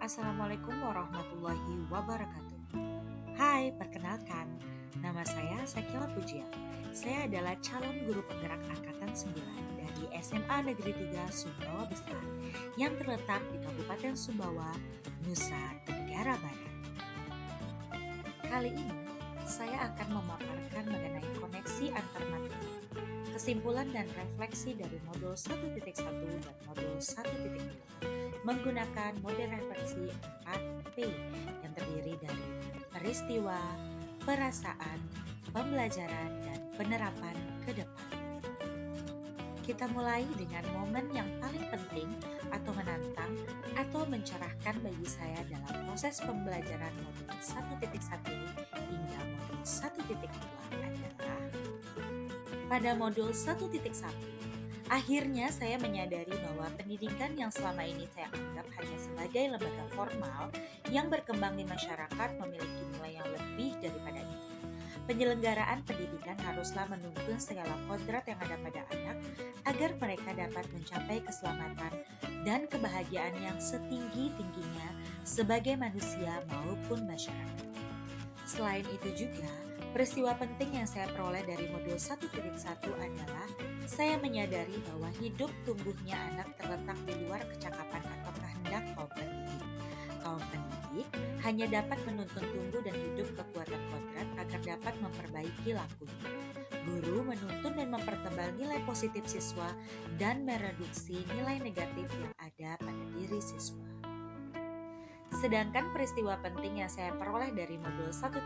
Assalamualaikum warahmatullahi wabarakatuh. Hai, perkenalkan. Nama saya Sakila Pujia. Saya adalah calon guru penggerak angkatan 9 dari SMA Negeri 3 Sumbawa Besar yang terletak di Kabupaten Sumbawa, Nusa Tenggara Barat. Kali ini, saya akan memaparkan mengenai koneksi antar materi, kesimpulan dan refleksi dari modul 1.1 dan modul 1.2 menggunakan model refleksi 4P yang terdiri dari peristiwa, perasaan, pembelajaran, dan penerapan ke depan. Kita mulai dengan momen yang paling penting atau menantang atau mencerahkan bagi saya dalam proses pembelajaran modul 1.1 hingga modul 1.2 adalah pada modul 1.1. Akhirnya saya menyadari bahwa pendidikan yang selama ini saya anggap hanya sebagai lembaga formal yang berkembang di masyarakat memiliki nilai yang lebih daripada itu. Penyelenggaraan pendidikan haruslah menuntun segala kodrat yang ada pada anak agar mereka dapat mencapai keselamatan dan kebahagiaan yang setinggi-tingginya sebagai manusia maupun masyarakat. Selain itu juga, peristiwa penting yang saya peroleh dari modul 1.1 adalah saya menyadari bahwa hidup tumbuhnya anak terletak di luar kecakapan atau kehendak kaum pendidik. Kaum pendidik hanya dapat menuntun tumbuh dan hidup kekuatan kodrat agar dapat memperbaiki lakunya. Guru menuntun dan mempertebal nilai positif siswa dan mereduksi nilai negatif yang ada pada diri siswa. Sedangkan peristiwa penting yang saya peroleh dari modul 1.2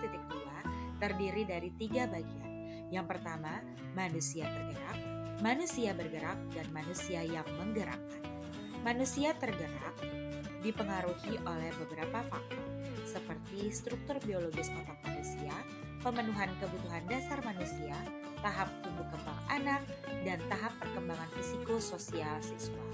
terdiri dari 3 bagian. Yang pertama, manusia tergerak, manusia bergerak, dan manusia yang menggerakkan. Manusia tergerak dipengaruhi oleh beberapa faktor, seperti struktur biologis otak manusia, pemenuhan kebutuhan dasar manusia, tahap tumbuh kembang anak, dan tahap perkembangan psikososial siswa.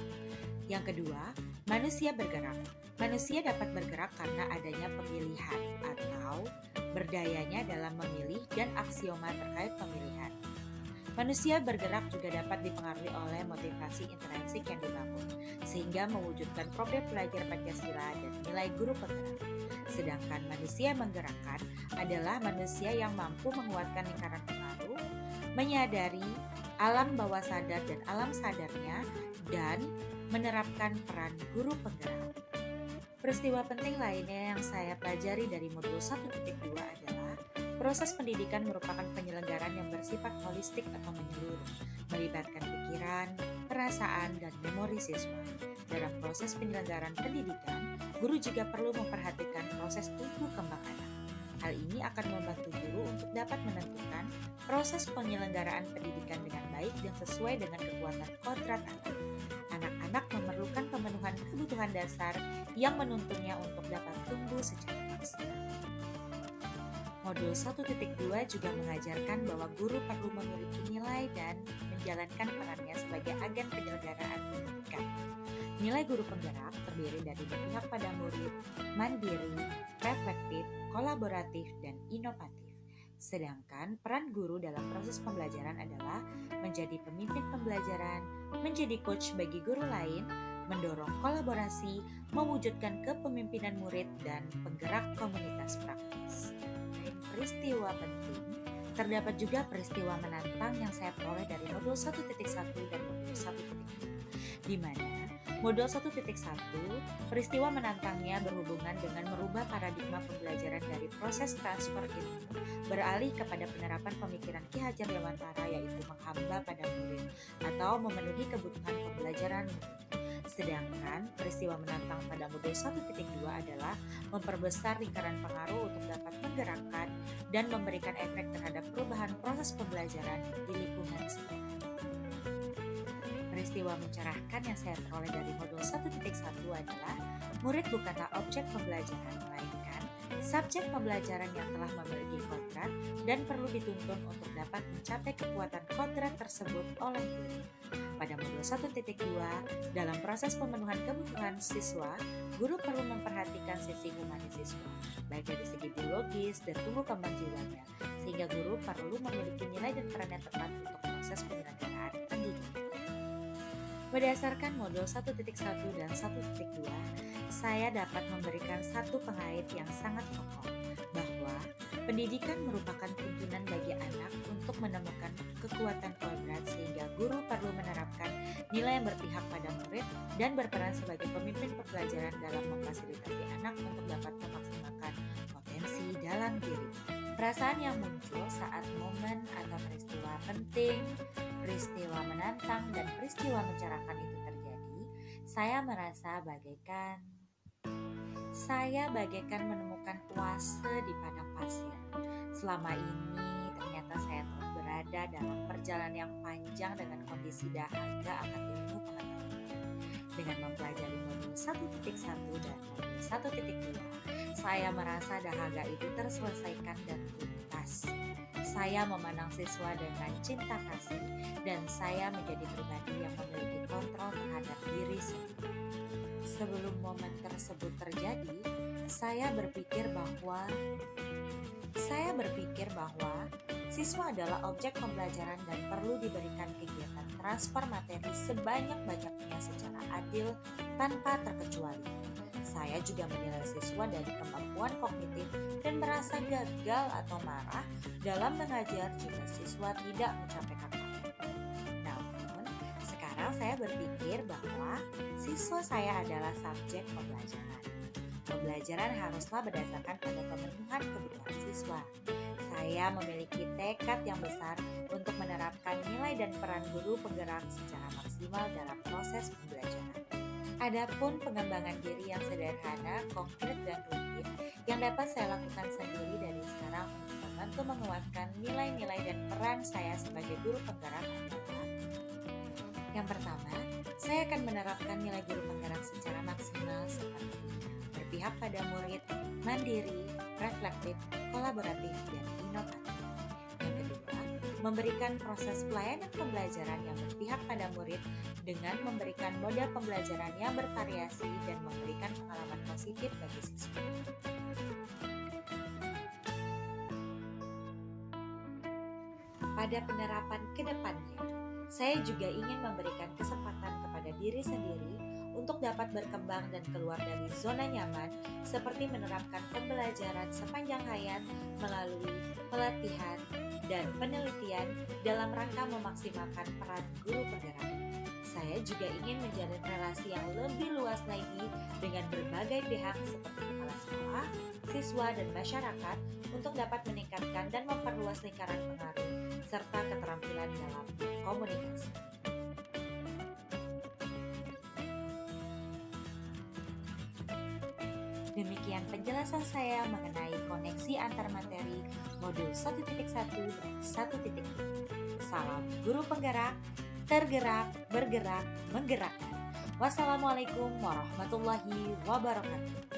Yang kedua, manusia bergerak. Manusia dapat bergerak karena adanya pemilihan atau berdayanya dalam memilih dan aksioma terkait pemilihan. Manusia bergerak juga dapat dipengaruhi oleh motivasi intrinsik yang dibangun, sehingga mewujudkan profil pelajar Pancasila dan nilai guru penggerak. Sedangkan manusia menggerakkan adalah manusia yang mampu menguatkan lingkaran pengaruh, menyadari alam bawah sadar dan alam sadarnya, dan menerapkan peran guru penggerak. Peristiwa penting lainnya yang saya pelajari dari modul 1.2 adalah proses pendidikan merupakan penyelenggaraan yang bersifat holistik atau menyeluruh, melibatkan pikiran, perasaan, dan memori siswa. Dalam proses penyelenggaraan pendidikan, guru juga perlu memperhatikan proses tumbuh kembang anak. Hal ini akan membantu guru untuk dapat menentukan proses penyelenggaraan pendidikan dengan baik dan sesuai dengan kekuatan kodrat anak. Anak-anak memerlukan pemenuhan kebutuhan dasar yang menuntunnya untuk dapat tumbuh secara maksimal. Modul 1.2 juga mengajarkan bahwa guru perlu memiliki nilai dan menjalankan perannya sebagai agen penyelenggaraan pendidikan. Nilai guru penggerak terdiri dari berpihak pada murid, mandiri, reflektif, kolaboratif, dan inovatif. Sedangkan peran guru dalam proses pembelajaran adalah menjadi pemimpin pembelajaran, menjadi coach bagi guru lain, mendorong kolaborasi, mewujudkan kepemimpinan murid, dan penggerak komunitas praktis. Selain peristiwa penting, terdapat juga peristiwa menantang yang saya peroleh dari modul 1.1 dan modul 1.2, di mana modul 1.1 peristiwa menantangnya berhubungan dengan merubah paradigma pembelajaran dari proses transfer ilmu beralih kepada penerapan pemikiran Ki Hajar Dewantara, yaitu menghamba pada murid atau memenuhi kebutuhan pembelajaran murid. Sedangkan peristiwa menantang pada modul 1.2 adalah memperbesar lingkaran pengaruh untuk dapat menggerakkan dan memberikan efek terhadap perubahan proses pembelajaran di lingkungan sekitar. Peristiwa mencerahkan yang saya peroleh dari modul 1.1 adalah murid bukanlah objek pembelajaran, melainkan subjek pembelajaran yang telah memiliki kodrat dan perlu dituntun untuk dapat mencapai kekuatan kodrat tersebut oleh guru. Pada modul 1.2, dalam proses pemenuhan kebutuhan siswa, guru perlu memperhatikan sisi humanis siswa, baik dari segi biologis dan tumbuh kembang jiwanya, sehingga guru perlu memiliki nilai dan peran yang tepat untuk proses penyelenggaraan pendidikan. Berdasarkan modul 1.1 dan 1.2, saya dapat memberikan satu pengait yang sangat kokoh bahwa pendidikan merupakan tuntunan bagi anak untuk menemukan kekuatan kodrat sehingga guru perlu menerapkan nilai yang berpihak pada murid dan berperan sebagai pemimpin pembelajaran dalam memfasilitasi anak untuk dapat memaksimalkan potensi dalam diri. Perasaan yang muncul saat momen atau peristiwa penting, peristiwa menantang, dan peristiwa mencerahkan itu terjadi, saya bagaikan menemukan oase di padang pasir. Selama ini ternyata saya telah berada dalam perjalanan yang panjang dengan kondisi dahaga akan ilmu pengetahuan. Dengan mempelajari modul 1.1 dan modul 1.2, saya merasa dahaga itu terselesaikan dan tuntas. Saya memandang siswa dengan cinta kasih dan saya menjadi pribadi yang memiliki kontrol terhadap diri sendiri. Sebelum momen tersebut terjadi, saya berpikir bahwa siswa adalah objek pembelajaran dan perlu diberikan kegiatan transfer materi sebanyak-banyaknya secara adil tanpa terkecuali. Saya juga menilai siswa dari kemampuan kognitif dan merasa gagal atau marah dalam mengajar jika siswa tidak mencapai KKM. Namun, sekarang saya berpikir bahwa siswa saya adalah subjek pembelajaran. Pembelajaran haruslah berdasarkan pada pemenuhan kebutuhan siswa. Saya memiliki tekad yang besar untuk menerapkan nilai dan peran guru penggerak secara maksimal dalam proses pembelajaran. Adapun pengembangan diri yang sederhana, konkret, dan rutin yang dapat saya lakukan sendiri dari sekarang untuk membantu menguatkan nilai-nilai dan peran saya sebagai guru penggerak adalah: yang pertama, saya akan menerapkan nilai guru penggerak secara maksimal seperti berpihak pada murid, mandiri, reflektif, kolaboratif, dan inovatif. Yang kedua, memberikan proses pelayanan pembelajaran yang berpihak pada murid dengan memberikan model pembelajaran yang bervariasi dan memberikan pengalaman positif bagi siswa. Pada penerapan ke depannya, saya juga ingin memberikan kesempatan kepada diri sendiri untuk dapat berkembang dan keluar dari zona nyaman, seperti menerapkan pembelajaran sepanjang hayat melalui pelatihan dan penelitian dalam rangka memaksimalkan peran guru penggerak. Saya juga ingin menjalin relasi yang lebih luas lagi dengan berbagai pihak seperti kepala sekolah, siswa, dan masyarakat untuk dapat meningkatkan dan memperluas lingkaran pengaruh serta keterampilan dalam komunikasi. Demikian penjelasan saya mengenai koneksi antar materi modul 1.1 dan 1.2. Salam guru penggerak, tergerak, bergerak, menggerakkan. Wassalamualaikum warahmatullahi wabarakatuh.